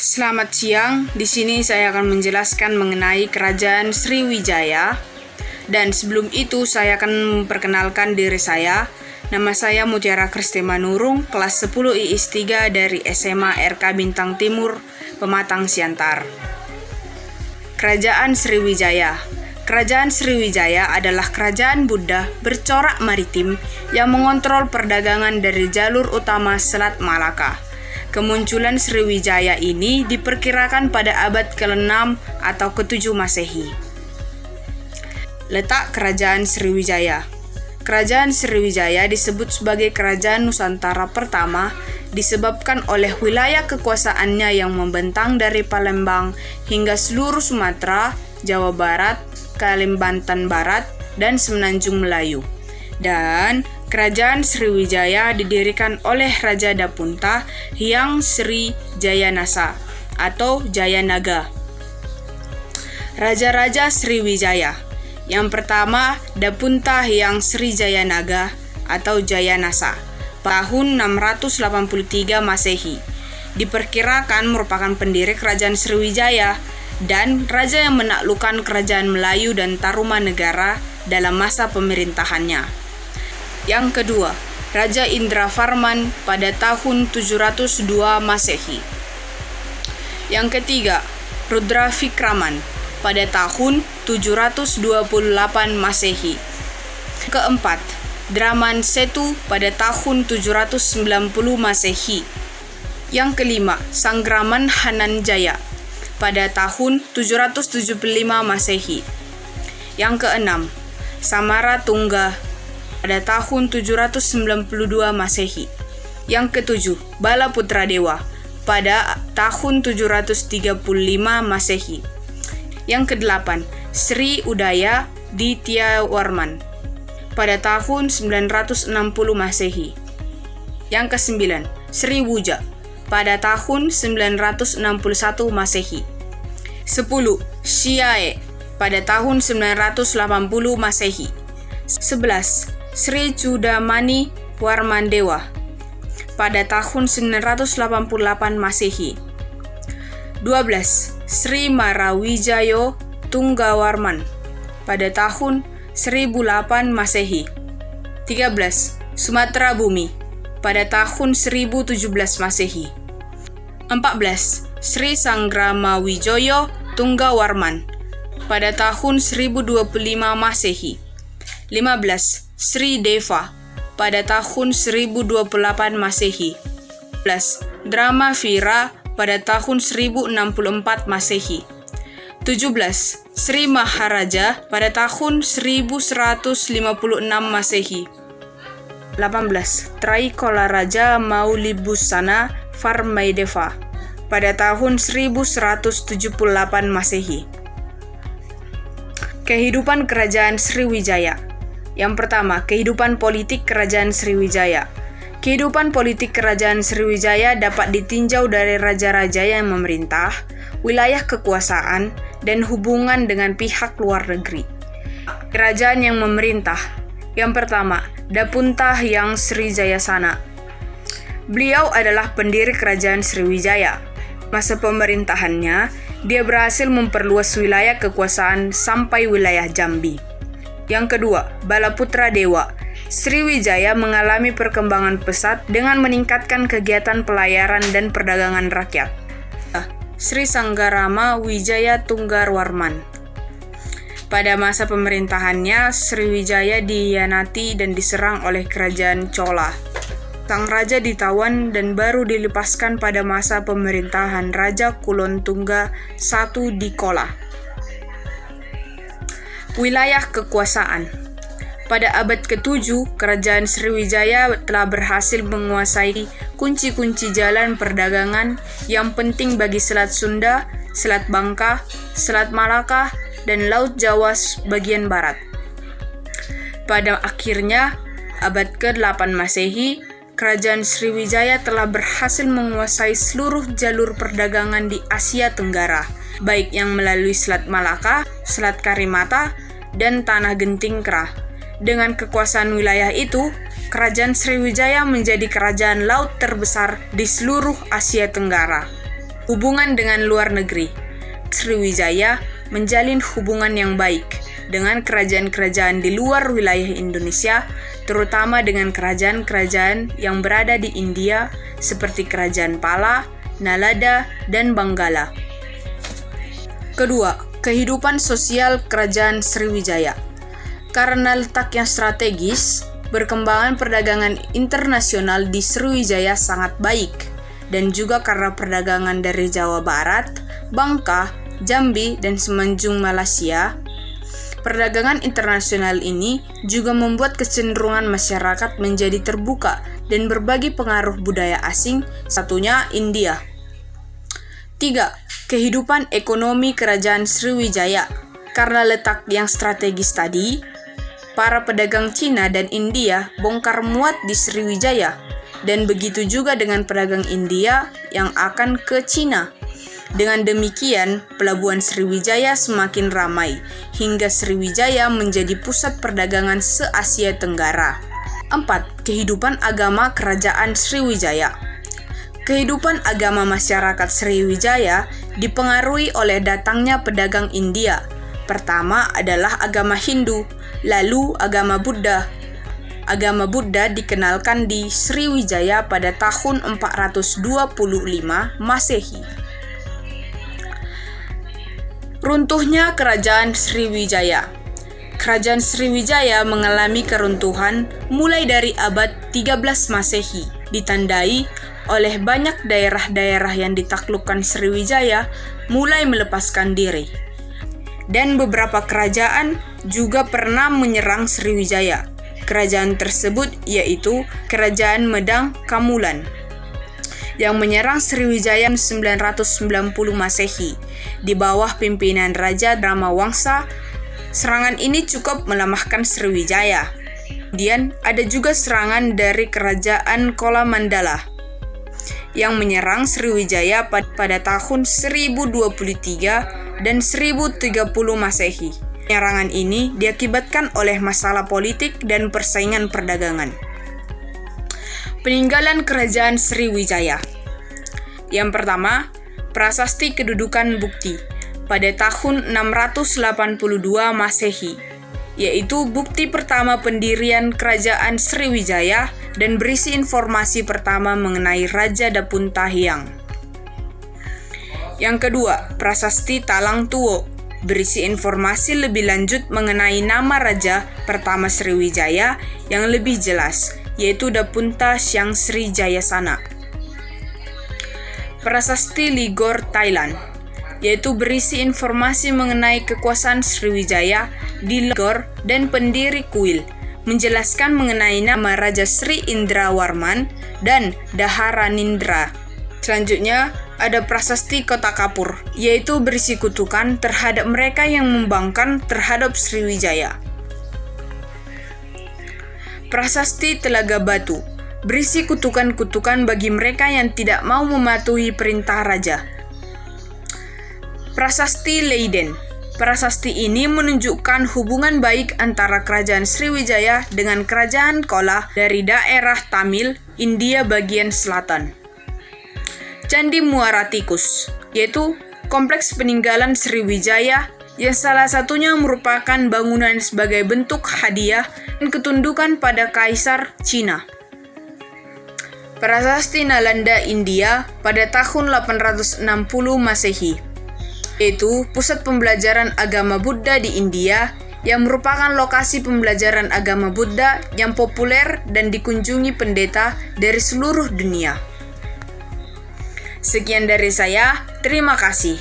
Selamat siang, di sini saya akan menjelaskan mengenai Kerajaan Sriwijaya. Dan sebelum itu saya akan memperkenalkan diri saya. Nama saya Mutiara Kristimanurung, kelas 10 IIS 3 dari SMA RK Bintang Timur, Pematang Siantar. Kerajaan Sriwijaya. Kerajaan Sriwijaya adalah kerajaan Buddha bercorak maritim yang mengontrol perdagangan dari jalur utama Selat Malaka. Kemunculan Sriwijaya ini diperkirakan pada abad ke-6 atau ke-7 Masehi. Letak Kerajaan Sriwijaya. Kerajaan Sriwijaya disebut sebagai Kerajaan Nusantara pertama disebabkan oleh wilayah kekuasaannya yang membentang dari Palembang hingga seluruh Sumatera, Jawa Barat, Kalimantan Barat, dan Semenanjung Melayu. Dan Kerajaan Sriwijaya didirikan oleh Raja Dapunta Hyang Sri Jayanasa atau Jayanaga. Raja-raja Sriwijaya. Yang pertama, Dapunta Hyang Sri Jayanaga atau Jayanasa, tahun 683 Masehi. Diperkirakan merupakan pendiri Kerajaan Sriwijaya dan raja yang menaklukkan Kerajaan Melayu dan Tarumanegara dalam masa pemerintahannya. Yang kedua, Raja Indravarman pada tahun 702 Masehi. Yang ketiga, Rudravikraman pada tahun 728 Masehi. Keempat, Draman Setu pada tahun 790 Masehi. Yang kelima, Sanggraman Hananjaya pada tahun 775 Masehi. Yang keenam, Samaratungga pada tahun 792 Masehi. Yang ketujuh, Balaputradewa pada tahun 735 Masehi. Yang kedelapan, Sri Udaya Dityawarman pada tahun 960 Masehi. Yang kesembilan, Sri Wuja pada tahun 961 Masehi. 10. Siae pada tahun 980 Masehi. 11. Sri Chudamani Warmandewa pada tahun 988 Masehi. 12. Sri Marawijayo Tunggawarman pada tahun 1008 Masehi. 13. Sumatera Bumi pada tahun 1017 Masehi. 14. Sri Sangramawijoyo Tunggawarman pada tahun 1025 Masehi. 15. Sri Deva pada tahun 1028 Masehi. 16. Dramavira pada tahun 1064 Masehi. 17. Sri Maharaja pada tahun 1156 Masehi. 18. Traikola Raja Maulibusana Varmaideva pada tahun 1178 Masehi. Kehidupan Kerajaan Sriwijaya. Yang pertama, kehidupan politik Kerajaan Sriwijaya. Kehidupan politik Kerajaan Sriwijaya dapat ditinjau dari raja-raja yang memerintah, wilayah kekuasaan, dan hubungan dengan pihak luar negeri. Kerajaan yang memerintah. Yang pertama, Dapunta Hyang Sri Jayasana. Beliau adalah pendiri Kerajaan Sriwijaya. Masa pemerintahannya, dia berhasil memperluas wilayah kekuasaan sampai wilayah Jambi. Yang kedua, Balaputradewa. Sriwijaya mengalami perkembangan pesat dengan meningkatkan kegiatan pelayaran dan perdagangan rakyat. Sri Sanggarama Wijaya Tunggarwarman. Pada masa pemerintahannya, Sriwijaya dihianati dan diserang oleh kerajaan Chola. Sang raja ditawan dan baru dilepaskan pada masa pemerintahan Raja Kulontungga I Dikola. Wilayah kekuasaan. Pada abad ke-7, Kerajaan Sriwijaya telah berhasil menguasai kunci-kunci jalan perdagangan yang penting bagi Selat Sunda, Selat Bangka, Selat Malaka, dan Laut Jawa bagian barat. Pada akhirnya, abad ke-8 Masehi, Kerajaan Sriwijaya telah berhasil menguasai seluruh jalur perdagangan di Asia Tenggara, baik yang melalui Selat Malaka, Selat Karimata, dan Tanah Genting Kera. Dengan kekuasaan wilayah itu, Kerajaan Sriwijaya menjadi kerajaan laut terbesar di seluruh Asia Tenggara. Hubungan dengan luar negeri. Sriwijaya menjalin hubungan yang baik dengan kerajaan-kerajaan di luar wilayah Indonesia, terutama dengan kerajaan-kerajaan yang berada di India seperti Kerajaan Pala, Nalanda, dan Banggala. Kedua, kehidupan sosial Kerajaan Sriwijaya. Karena letak yang strategis, perkembangan perdagangan internasional di Sriwijaya sangat baik, dan juga karena perdagangan dari Jawa Barat, Bangka, Jambi, dan Semenanjung Malaysia, perdagangan internasional ini juga membuat kecenderungan masyarakat menjadi terbuka dan berbagi pengaruh budaya asing, satunya India. 3. Kehidupan ekonomi Kerajaan Sriwijaya. Karena letak yang strategis tadi, para pedagang Cina dan India bongkar muat di Sriwijaya, dan begitu juga dengan pedagang India yang akan ke Cina. Dengan demikian, pelabuhan Sriwijaya semakin ramai, hingga Sriwijaya menjadi pusat perdagangan se-Asia Tenggara. 4. Kehidupan agama Kerajaan Sriwijaya. Kehidupan agama masyarakat Sriwijaya dipengaruhi oleh datangnya pedagang India. Pertama adalah agama Hindu, lalu agama Buddha. Agama Buddha dikenalkan di Sriwijaya pada tahun 425 Masehi. Runtuhnya Kerajaan Sriwijaya. Kerajaan Sriwijaya mengalami keruntuhan mulai dari abad 13 Masehi, ditandai oleh banyak daerah-daerah yang ditaklukkan Sriwijaya mulai melepaskan diri. Dan beberapa kerajaan juga pernah menyerang Sriwijaya. Kerajaan tersebut yaitu Kerajaan Medang Kamulan yang menyerang Sriwijaya 990 Masehi di bawah pimpinan Raja Dramawangsa. Serangan ini cukup melemahkan Sriwijaya. Kemudian ada juga serangan dari Kerajaan Kolamandala yang menyerang Sriwijaya pada tahun 1023 dan 1030 Masehi. Penyerangan ini diakibatkan oleh masalah politik dan persaingan perdagangan. Peninggalan Kerajaan Sriwijaya. Yang pertama, Prasasti Kedudukan Bukti pada tahun 682 Masehi, yaitu bukti pertama pendirian Kerajaan Sriwijaya dan berisi informasi pertama mengenai Raja Dapuntahiang. Yang kedua, Prasasti Talang Tuo, berisi informasi lebih lanjut mengenai nama Raja pertama Sriwijaya yang lebih jelas, yaitu Dapunta Syang Sri Jayasana. Prasasti Ligor Thailand, yaitu berisi informasi mengenai kekuasaan Sriwijaya di Ligor dan pendiri kuil, menjelaskan mengenai nama Raja Sri Indrawarman dan Daharanindra. Selanjutnya, ada Prasasti Kota Kapur, yaitu berisi kutukan terhadap mereka yang membangkang terhadap Sriwijaya. Prasasti Telaga Batu, berisi kutukan-kutukan bagi mereka yang tidak mau mematuhi perintah raja. Prasasti Leiden. Prasasti ini menunjukkan hubungan baik antara Kerajaan Sriwijaya dengan Kerajaan Kola dari daerah Tamil, India bagian selatan. Candi Muara Tikus, yaitu kompleks peninggalan Sriwijaya yang salah satunya merupakan bangunan sebagai bentuk hadiah dan ketundukan pada Kaisar Cina. Prasasti Nalanda India pada tahun 860 Masehi, yaitu pusat pembelajaran agama Buddha di India yang merupakan lokasi pembelajaran agama Buddha yang populer dan dikunjungi pendeta dari seluruh dunia. Sekian dari saya, terima kasih.